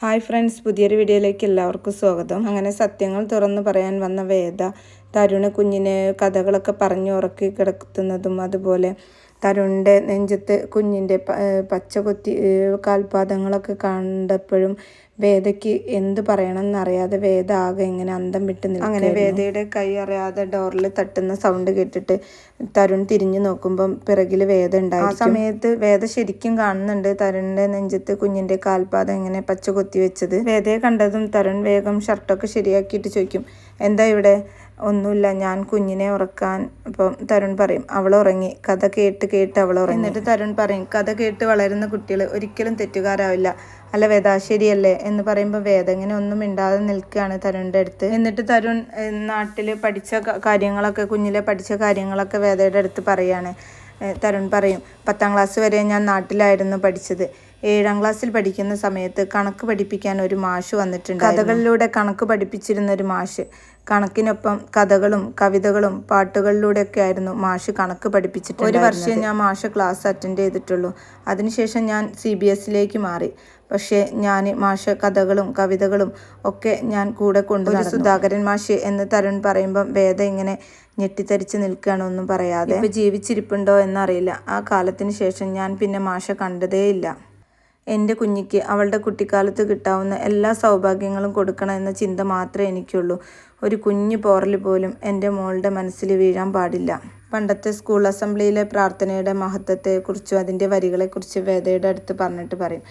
Hi friends, പുതിയൊരു വീഡിയോയിലേക്ക് എല്ലാവർക്കും സ്വാഗതം. അങ്ങനെ സത്യങ്ങൾ തുറന്നു പറയാൻ വന്ന വേദ തരുണ് കുഞ്ഞിനെ കഥകളൊക്കെ പറഞ്ഞു ഉറക്കി കിടത്തുന്നതും അതുപോലെ തരുണിൻ്റെ നെഞ്ചത്ത് കുഞ്ഞിൻ്റെ പച്ച കൊത്തി കാൽപാദങ്ങളൊക്കെ കണ്ടപ്പോഴും വേദയ്ക്ക് എന്ത് പറയണമെന്നറിയാതെ വേദ ആകെ ഇങ്ങനെ അന്തം വിട്ട് നിൽക്കും. അങ്ങനെ വേദയുടെ കൈ അറിയാതെ ഡോറിൽ തട്ടുന്ന സൗണ്ട് കേട്ടിട്ട് തരുൺ തിരിഞ്ഞു നോക്കുമ്പം പിറകിൽ വേദ ഉണ്ടായി. ആ സമയത്ത് വേദ ശരിക്കും കാണുന്നുണ്ട് തരുണിൻ്റെ നെഞ്ചത്ത് കുഞ്ഞിൻ്റെ കാൽപാദം ഇങ്ങനെ പച്ച കൊത്തി വെച്ചത്. വേദയെ കണ്ടതും തരുൺ വേഗം ഷർട്ടൊക്കെ ശരിയാക്കിയിട്ട് ചോദിക്കും, എന്താ ഇവിടെ? ഒന്നുമില്ല, ഞാൻ കുഞ്ഞിനെ ഉറക്കാൻ. അപ്പം തരുൺ പറയും, അവൾ ഉറങ്ങി. കഥ കേട്ട് അവൾ ഉറങ്ങി. എന്നിട്ട് തരുൺ പറയും, കഥ കേട്ട് വളരുന്ന കുട്ടികൾ ഒരിക്കലും തെറ്റുകാരാവില്ല, അല്ല വേദ, ശരിയല്ലേ എന്ന് പറയുമ്പോൾ വേദ ഇങ്ങനെ ഒന്നും മിണ്ടാതെ നിൽക്കുകയാണ് തരുണിൻ്റെ അടുത്ത്. എന്നിട്ട് തരുൺ നാട്ടിൽ പഠിച്ച കാര്യങ്ങളൊക്കെ, കുഞ്ഞിലെ പഠിച്ച കാര്യങ്ങളൊക്കെ വേദയുടെ അടുത്ത് പറയാണ്. തരുൺ പറയും, 10ാം ക്ലാസ് വരെ ഞാൻ നാട്ടിലായിരുന്നു പഠിച്ചത്. 7ാം ക്ലാസ്സിൽ പഠിക്കുന്ന സമയത്ത് കണക്ക് പഠിപ്പിക്കാൻ ഒരു മാഷ് വന്നിട്ടുണ്ട്. കഥകളിലൂടെ കണക്ക് പഠിപ്പിച്ചിരുന്ന ഒരു മാഷ്. കണക്കിനൊപ്പം കഥകളും കവിതകളും പാട്ടുകളിലൂടെയൊക്കെ ആയിരുന്നു മാഷ് കണക്ക് പഠിപ്പിച്ചിട്ട്. ഒരു വർഷം ഞാൻ മാഷ് ക്ലാസ് അറ്റൻഡ് ചെയ്തിട്ടുള്ളൂ. അതിനുശേഷം ഞാൻ CBSE മാറി. പക്ഷേ ഞാൻ മാഷ് കഥകളും കവിതകളും ഒക്കെ ഞാൻ കൂടെ കൊണ്ടുവന്നു. സുധാകരൻ മാഷ് എന്ന് തരുൺ പറയുമ്പം വേദ ഇങ്ങനെ ഞെട്ടിത്തരിച്ച് നിൽക്കുകയാണ്, ഒന്നും പറയാതെ. ഇപ്പം ജീവിച്ചിരിപ്പുണ്ടോ എന്നറിയില്ല. ആ കാലത്തിന് ശേഷം ഞാൻ പിന്നെ മാഷ കണ്ടതേയില്ല. എൻ്റെ കുഞ്ഞിക്ക് അവളുടെ കുട്ടിക്കാലത്ത് കിട്ടാവുന്ന എല്ലാ സൗഭാഗ്യങ്ങളും കൊടുക്കണം എന്ന ചിന്ത മാത്രമേ എനിക്കുള്ളൂ. ഒരു കുഞ്ഞു പോറൽ പോലും എൻ്റെ മോളുടെ മനസ്സിൽ വീഴാൻ പാടില്ല. പണ്ടത്തെ സ്കൂൾ അസംബ്ലിയിലെ പ്രാർത്ഥനയുടെ മഹത്വത്തെക്കുറിച്ചും അതിൻ്റെ വരികളെക്കുറിച്ച് വേദയുടെ അടുത്ത് പറഞ്ഞിട്ട് പറയും,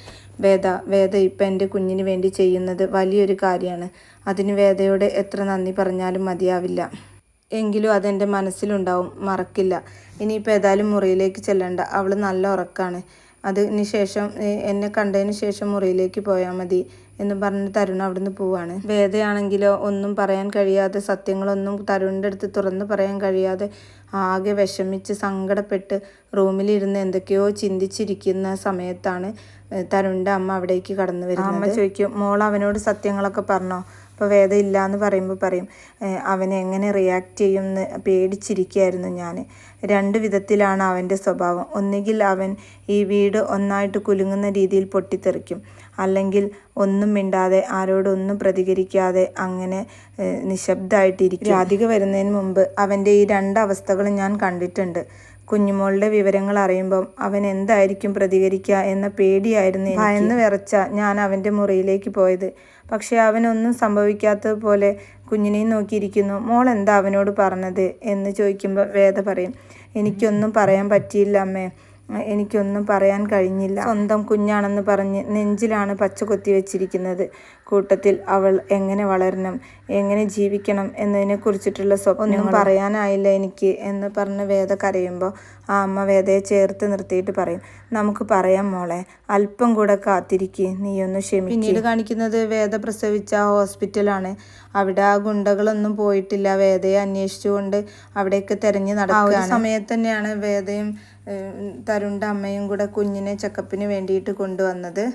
വേദ ഇപ്പം എൻ്റെ കുഞ്ഞിന് വേണ്ടി ചെയ്യുന്നത് വലിയൊരു കാര്യമാണ്. അതിന് വേദയോട് എത്ര നന്ദി പറഞ്ഞാലും മതിയാവില്ല. എങ്കിലും അതെൻ്റെ മനസ്സിലുണ്ടാവും, മറക്കില്ല. ഇനിയിപ്പോൾ ഏതായാലും മുറിയിലേക്ക് ചെല്ലണ്ട, അവൾ നല്ല ഉറക്കാണ്. അതിന് ശേഷം എന്നെ കണ്ടതിന് ശേഷം മുറിയിലേക്ക് പോയാൽ മതി എന്ന് പറഞ്ഞ് തരുൺ അവിടുന്ന് പോവാണ്. വേദയാണെങ്കിലോ ഒന്നും പറയാൻ കഴിയാതെ, സത്യങ്ങളൊന്നും തരുണിൻ്റെ അടുത്ത് തുറന്നു പറയാൻ കഴിയാതെ ആകെ വിഷമിച്ച് സങ്കടപ്പെട്ട് റൂമിലിരുന്ന് എന്തൊക്കെയോ ചിന്തിച്ചിരിക്കുന്ന സമയത്താണ് തരുണിൻ്റെ അമ്മ അവിടേക്ക് കടന്നു വരുന്നത്. അമ്മ ചോദിക്കും, മോൾ അവനോട് സത്യങ്ങളൊക്കെ പറഞ്ഞോ? അപ്പോൾ വേദ ഇല്ല എന്ന് പറയുമ്പോൾ പറയും, അവൻ എങ്ങനെ റിയാക്ട് ചെയ്യുമെന്ന് പേടിച്ചിരിക്കുകയായിരുന്നു ഞാൻ. 2 വിധത്തിലാണ് അവൻ്റെ സ്വഭാവം. ഒന്നുകിൽ അവൻ ഈ വീട് ഒന്നായിട്ട് കുലുങ്ങുന്ന രീതിയിൽ പൊട്ടിത്തെറിക്കും, അല്ലെങ്കിൽ ഒന്നും മിണ്ടാതെ ആരോടൊന്നും പ്രതികരിക്കാതെ അങ്ങനെ നിശബ്ദമായിട്ടിരിക്കും. രാധിക വരുന്നതിന് മുമ്പ് അവൻ്റെ ഈ 2 അവസ്ഥകളും ഞാൻ കണ്ടിട്ടുണ്ട്. കുഞ്ഞുമോളുടെ വിവരങ്ങൾ അറിയുമ്പം അവൻ എന്തായിരിക്കും പ്രതികരിക്കുക എന്ന പേടിയായിരുന്നു. ഭയന്ന് വിറച്ച ഞാൻ അവൻ്റെ മുറിയിലേക്ക് പോയത്. പക്ഷേ അവനൊന്നും സംഭവിക്കാത്തതുപോലെ കുഞ്ഞിനെയും നോക്കിയിരിക്കുന്നു. മോൾ എന്താ അവനോട് പറഞ്ഞത് എന്ന് ചോദിക്കുമ്പോൾ വേദ പറയും, എനിക്കൊന്നും പറയാൻ പറ്റിയില്ല അമ്മേ, എനിക്കൊന്നും പറയാൻ കഴിഞ്ഞില്ല. സ്വന്തം കുഞ്ഞാണെന്ന് പറഞ്ഞ് നെഞ്ചിലാണ് പച്ച കൊത്തി വെച്ചിരിക്കുന്നത്. കൂട്ടത്തിൽ അവൾ എങ്ങനെ വളരണം, എങ്ങനെ ജീവിക്കണം എന്നതിനെക്കുറിച്ചിട്ടുള്ള സ്വപ്നം പറയാനായില്ല എനിക്ക് എന്ന് പറഞ്ഞ് വേദ കരയുമ്പോൾ ആ അമ്മ വേദയെ ചേർത്ത് നിർത്തിയിട്ട് പറയും, നമുക്ക് പറയാം മോളെ, അല്പം കൂടെ കാത്തിരിക്കുക, നീയൊന്ന് ക്ഷമിക്കുക. പിന്നീട് കാണിക്കുന്നത് വേദ പ്രസവിച്ച ഹോസ്പിറ്റലാണ്. അവിടെ ആ ഗുണ്ടകളൊന്നും പോയിട്ടില്ല. വേദയെ അന്വേഷിച്ചുകൊണ്ട് അവിടേക്ക് തെരഞ്ഞു നടക്കുക. ആ സമയത്ത് തന്നെയാണ് വേദയും തരുണിൻ്റെ അമ്മയും കൂടെ കുഞ്ഞിനെ ചെക്കപ്പിന് വേണ്ടിയിട്ട് കൊണ്ടുവന്നത്.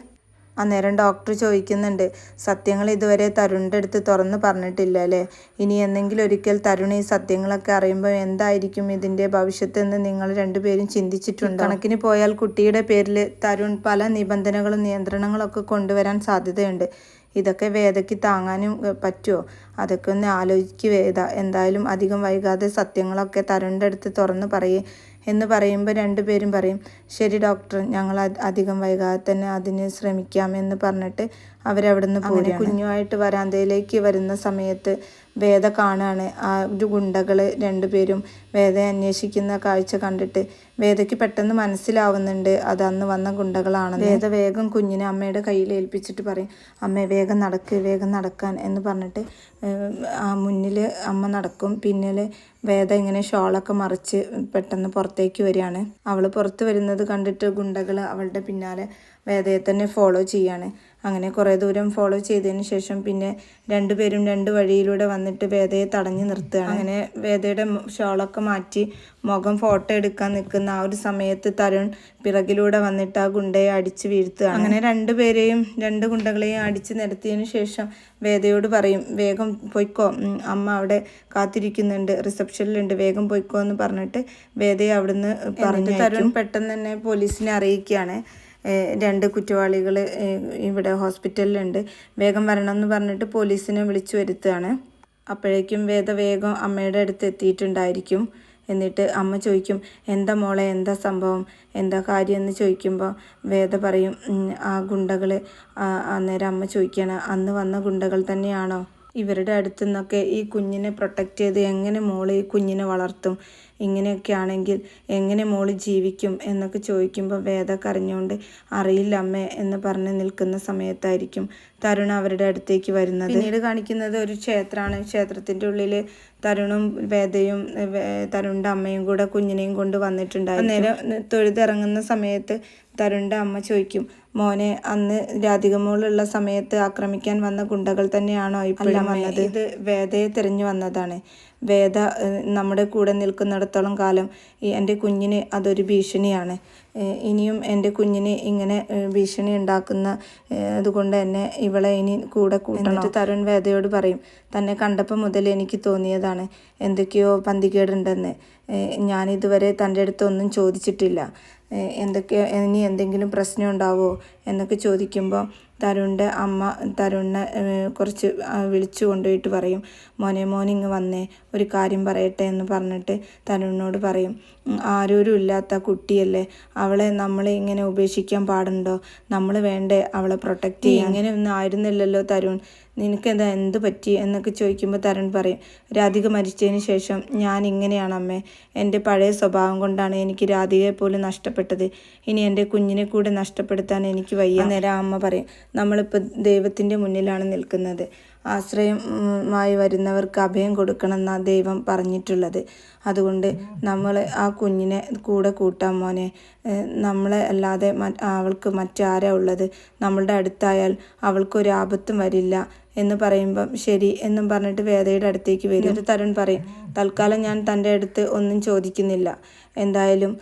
അന്നേരം ഡോക്ടർ ചോദിക്കുന്നുണ്ട്, സത്യങ്ങൾ ഇതുവരെ തരുണിൻ്റെ അടുത്ത് തുറന്ന് പറഞ്ഞിട്ടില്ല അല്ലേ? ഇനി എന്തെങ്കിലും ഒരിക്കൽ തരുൺ ഈ സത്യങ്ങളൊക്കെ അറിയുമ്പോൾ എന്തായിരിക്കും ഇതിൻ്റെ ഭവിഷ്യത്ത് എന്ന് നിങ്ങൾ 2 പേരും ചിന്തിച്ചിട്ടുണ്ട്? കണക്കിന് പോയാൽ കുട്ടിയുടെ പേരിൽ തരുൺ പല നിബന്ധനകളും നിയന്ത്രണങ്ങളൊക്കെ കൊണ്ടുവരാൻ സാധ്യതയുണ്ട്. ഇതൊക്കെ വേദയ്ക്ക് താങ്ങാനും പറ്റുമോ? അതൊക്കെ ഒന്ന് ആലോചിക്കുക വേദ. എന്തായാലും അധികം വൈകാതെ സത്യങ്ങളൊക്കെ തരുണിൻ്റെ അടുത്ത് തുറന്ന് പറയേ എന്ന് പറയുമ്പോൾ 2 പേരും പറയും, ശരി ഡോക്ടർ, ഞങ്ങൾ അധികം വൈകാതെ തന്നെ അതിന് ശ്രമിക്കാം എന്ന് പറഞ്ഞിട്ട് അവരവിടുന്ന് പോയി. കുഞ്ഞുമായിട്ട് വരാന്തയിലേക്ക് വരുന്ന സമയത്ത് വേദ കാണാണ് ആ ഒരു ഗുണ്ടകൾ 2 പേരും വേദയെ അന്വേഷിക്കുന്ന കാഴ്ച കണ്ടിട്ട് വേദയ്ക്ക് പെട്ടെന്ന് മനസ്സിലാവുന്നുണ്ട് അത് അന്ന് വന്ന ഗുണ്ടകളാണ്. വേദ വേഗം കുഞ്ഞിനെ അമ്മയുടെ കയ്യിൽ ഏൽപ്പിച്ചിട്ട് പറയും, അമ്മേ വേഗം നടക്കാൻ എന്ന് പറഞ്ഞിട്ട് മുന്നിൽ അമ്മ നടക്കും. പിന്നിൽ വേദ ഇങ്ങനെ ഷോളൊക്കെ മറിച്ച് പെട്ടെന്ന് പുറത്തേക്ക് വരികയാണ്. അവൾ പുറത്ത് വരുന്നത് കണ്ടിട്ട് ഗുണ്ടകൾ അവളുടെ പിന്നാലെ വേദയെ തന്നെ ഫോളോ ചെയ്യാണ്. അങ്ങനെ കുറേ ദൂരം ഫോളോ ചെയ്തതിന് ശേഷം പിന്നെ 2 പേരും 2 വഴിയിലൂടെ വന്നിട്ട് വേദയെ തടഞ്ഞു നിർത്തുകയാണ്. അങ്ങനെ വേദയുടെ ഷോളൊക്കെ മാറ്റി മുഖം ഫോട്ടോ എടുക്കാൻ നിൽക്കുന്ന ആ ഒരു സമയത്ത് തരുൺ പിറകിലൂടെ വന്നിട്ട് ആ ഗുണ്ടയെ അടിച്ച് വീഴ്ത്തുകയാണ്. അങ്ങനെ 2 പേരെയും 2 ഗുണ്ടകളെയും അടിച്ച് നിരത്തിയതിന് ശേഷം വേദയോട് പറയും, വേഗം പൊയ്ക്കോ, അമ്മ അവിടെ കാത്തിരിക്കുന്നുണ്ട്, റിസപ്ഷനിലുണ്ട്, വേഗം പൊയ്ക്കോ എന്ന് പറഞ്ഞിട്ട് വേദയെ അവിടുന്ന് പറഞ്ഞു. തരുൺ പെട്ടെന്ന് തന്നെ പോലീസിനെ അറിയിക്കുകയാണ്. 2 കുറ്റവാളികൾ ഇവിടെ ഹോസ്പിറ്റലിലുണ്ട്, വേഗം വരണം എന്ന് പറഞ്ഞിട്ട് പോലീസിനെ വിളിച്ചു വരുത്തുകയാണ്. അപ്പോഴേക്കും വേഗം അമ്മയുടെ അടുത്ത് എത്തിയിട്ടുണ്ടായിരിക്കും. എന്നിട്ട് അമ്മ ചോദിക്കും, എന്താ മോളെ, എന്താ സംഭവം, എന്താ കാര്യം എന്ന് ചോദിക്കുമ്പോൾ വേദ പറയും, ആ ഗുണ്ടകൾ. അന്നേരം അമ്മ ചോദിക്കുകയാണ്, അന്ന് വന്ന ഗുണ്ടകൾ തന്നെയാണോ? ഇവരുടെ അടുത്തു നിന്നൊക്കെ ഈ കുഞ്ഞിനെ പ്രൊട്ടക്റ്റ് ചെയ്ത് എങ്ങനെ മോള് ഈ കുഞ്ഞിനെ വളർത്തും, ഇങ്ങനെയൊക്കെ ആണെങ്കിൽ എങ്ങനെ മോള് ജീവിക്കും എന്നൊക്കെ ചോദിക്കുമ്പോൾ വേദ കരഞ്ഞുകൊണ്ട് അറിയില്ല അമ്മേ എന്ന് പറഞ്ഞ് നിൽക്കുന്ന സമയത്തായിരിക്കും തരുൺ അവരുടെ അടുത്തേക്ക് വരുന്നത്. പിന്നീട് കാണിക്കുന്നത് ഒരു ക്ഷേത്രമാണ്. ക്ഷേത്രത്തിൻ്റെ ഉള്ളിൽ തരുണും വേദയും തരുണിൻ്റെ അമ്മയും കൂടെ കുഞ്ഞിനെയും കൊണ്ട് വന്നിട്ടുണ്ടായി. നേരം തൊഴുതിറങ്ങുന്ന സമയത്ത് തരുണിൻ്റെ അമ്മ ചോദിക്കും, മോനെ, അന്ന് രാധികമോളുള്ള സമയത്ത് ആക്രമിക്കാൻ വന്ന ഗുണ്ടകൾ തന്നെയാണോ ഇപ്പോഴും വന്നത്? ഇത് വേദയെ തിരഞ്ഞു വന്നതാണ്. വേദ നമ്മുടെ കൂടെ നിൽക്കുന്നിടത്തോളം കാലം എൻ്റെ കുഞ്ഞിന് അതൊരു ഭീഷണിയാണ്. ഇനിയും എൻ്റെ കുഞ്ഞിന് ഇങ്ങനെ ഭീഷണി ഉണ്ടാക്കുന്ന അതുകൊണ്ട് തന്നെ ഇവളെ ഇനി കൂടെ കൂട്ടണം. തരുൺ വേദയോട് പറയും, തന്നെ കണ്ടപ്പോൾ മുതൽ എനിക്ക് തോന്നിയതാണ് എന്തൊക്കെയോ പന്തികേടുണ്ടെന്ന്. ഞാനിതുവരെ തൻ്റെ അടുത്ത് ഒന്നും ചോദിച്ചിട്ടില്ല. ഇനി എന്തെങ്കിലും പ്രശ്നം ഉണ്ടാവുമോ എന്നൊക്കെ ചോദിക്കുമ്പോൾ തരുണിൻ്റെ അമ്മ തരുണിനെ കുറച്ച് വിളിച്ചു കൊണ്ടുപോയിട്ട് പറയും, മോനിങ്ങ് വന്നേ, ഒരു കാര്യം പറയട്ടെ എന്ന് പറഞ്ഞിട്ട് തരുണിനോട് പറയും, ആരോരും ഇല്ലാത്ത കുട്ടിയല്ലേ, അവളെ നമ്മൾ ഇങ്ങനെ ഉപേക്ഷിക്കാൻ പാടുണ്ടോ? നമ്മൾ വേണ്ടേ അവളെ പ്രൊട്ടക്റ്റ് ചെയ്യാൻ? ഇങ്ങനെയൊന്നും ആയിരുന്നില്ലല്ലോ തരുൺ, നിനക്കെന്താ, എന്ത് പറ്റി എന്നൊക്കെ ചോദിക്കുമ്പോൾ തരുൺ പറയും, രാധിക മരിച്ചതിന് ശേഷം ഞാൻ ഇങ്ങനെയാണ് അമ്മേ, എൻ്റെ പഴയ സ്വഭാവം കൊണ്ടാണ് എനിക്ക് രാധികയെ പോലും നഷ്ടപ്പെട്ടത്. ഇനി എൻ്റെ കുഞ്ഞിനെ കൂടെ നഷ്ടപ്പെടുത്താൻ എനിക്ക് വയ്യ. നേരം അമ്മ പറയും, നമ്മളിപ്പോൾ ദൈവത്തിൻ്റെ മുന്നിലാണ് നിൽക്കുന്നത്, ആശ്രയമായി വരുന്നവർക്ക് അഭയം കൊടുക്കണമെന്നാണ് ദൈവം പറഞ്ഞിട്ടുള്ളത്. അതുകൊണ്ട് നമ്മൾ ആ കുഞ്ഞിനെ കൂടെ കൂട്ടാം മോനെ, നമ്മളെ അല്ലാതെ അവൾക്ക് മറ്റാരാ ഉള്ളത്? നമ്മളുടെ അടുത്തായാൽ അവൾക്കൊരു ആപത്തും വരില്ല എന്ന് പറയുമ്പം ശരി എന്നും പറഞ്ഞിട്ട് വേദയുടെ അടുത്തേക്ക് വരും. എന്നിട്ട് തരുൺ പറയും, തൽക്കാലം ഞാൻ തൻ്റെ അടുത്ത് ഒന്നും ചോദിക്കുന്നില്ല, എന്തായാലും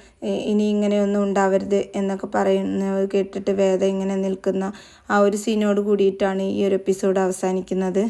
ഇനി ഇങ്ങനെയൊന്നും ഉണ്ടാവരുത് എന്നൊക്കെ പറയുന്നത് കേട്ടിട്ട് വേദ ഇങ്ങനെ നിൽക്കുന്ന ആ ഒരു സീനോട് കൂടിയിട്ടാണ് ഈ ഒരു എപ്പിസോഡ് അവസാനിക്കുന്നത്.